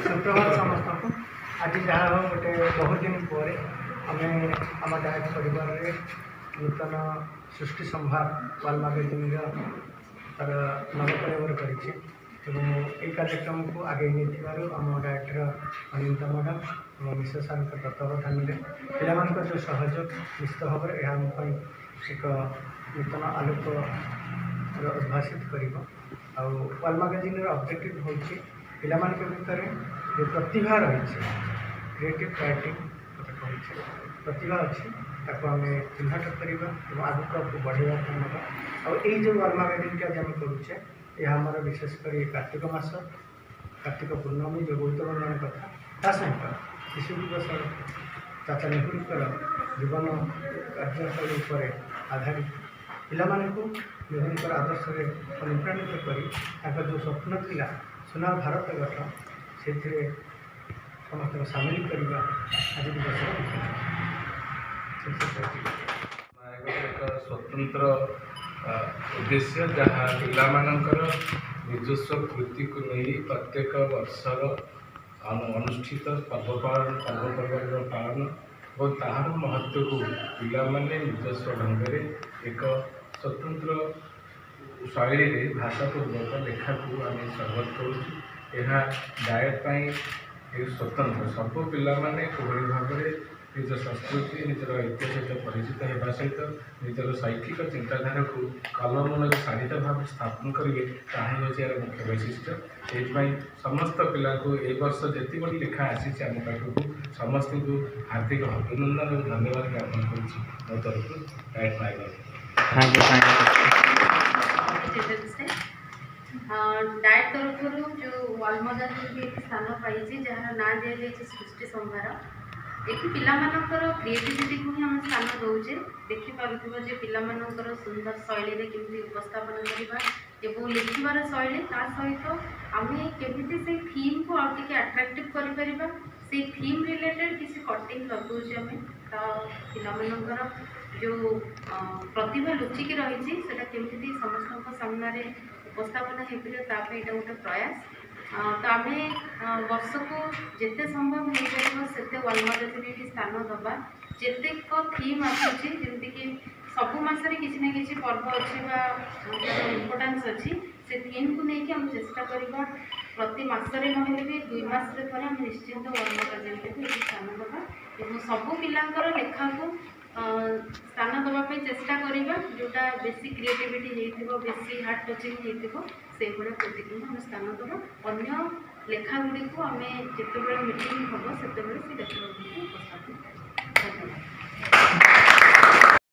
सुप्रभात समस्त को आज जहाँ हो गोटे बहुत दिन पर आम आम डायट परिवार में नूतन सृष्टि संभार वाल मैगजीन तार नवकलेवर कर कार्यक्रम को आगे नहीं आम डायटर अनिता मैडम और मिसेस सार तत्वावधान में पिला जो सहयोग निश्चित भाव में यह एक नूतन आलोक उद्भाषित कर वाल मैगजीन ऑब्जेक्टिव हूँ पिला भितर जो प्रतिभा रही क्रिएटिव राइटिंग कहूँ प्रतिभा अच्छी आम चिन्हट करवा आगे आपको बढ़ेगा ना और ये जो वाल मैगजीन के आज करुचे यह आमर विशेषकर कार्तिक मास कार्तिक पूर्णमी जो गौतम जन कथा ता सहित शिशु दिवस चाचा नेहरू जीवन कार्यशैली पर आधारित पिलामानंकु नेहरू आदर्श अनुप्राणित कर जो स्वप्न थिला सुना भारत गठन से समस्त सामिल करवा आज दिवस एक स्वतंत्र उद्देश्य जहाँ पिलामानंकर निजस्व कृति को नहीं प्रत्येक वर्षर अनुष्ठित पर्वपर्व पालन और तार महत्व को पिलामाने निजस्व ढंग से एक स्वतंत्र शैली में भाषापूर्वक लेखा को आम स्वागत करुँ डायट स्वतंत्र सब पिलामाने कोभली भाव में निज संस्कृति निजर ऐतिह्य सहित परिचित होगा सहित निजर शैक्षिक चिंताधारा को कलम सारित भाव स्थापन करेंगे ताही हूँ यार मुख्य वैशिष्ट्य से समस्त पिला को ए वर्ष जिते बड़ी लेखा आसी आम पाखक समस्त को हार्दिक अभिनंदन और धन्यवाद ज्ञापन करुँच मो तरफ डायट डायट तरफ जो वाल मैगजीन स्थान पाई जहाँ ना दिया सृष्टि संभार देखिए पिलामानंकर क्रिएटिविटी को ही हम स्थान दौचे देखिपे पिलामानंकर सुंदर शैली में केमती उपस्थापन करवा लिखार शैली ता सहित आम केमी से थीम को आउ टे अट्राक्टिव कर से थीम रिलेटेड किसी कटिंग लगाऊे आम पिलामानंकर जो प्रतिभा लुचिकी रही केमी समस्त सामने उपस्थापन होता गोटे प्रयास तो आम वर्ष को जिते संभव हो पार वाल मैगजीन स्थान दबा जितेक थीम आसूँ जमीक सबु मसरे किसी ना कि पर्व अच्छी इम्पोर्टान्स अच्छी से थीम को लेकिन आम चेष्टा करवा प्रति मसरे ना भी 2 मास थे आम निश्चिंत वाल मैगजीन को स्थान दबा और सबू पिलांकर लेखा को स्थान देवाई चेष्टा करवा जोटा बेसी क्रिएटिविटी हो बेसी हार्ट टचिंग से भाया कृति को आम स्थान देवा अन्य लेखा गुड़ी को आम जिते मीटिंग हम से लेखा उपस्थापन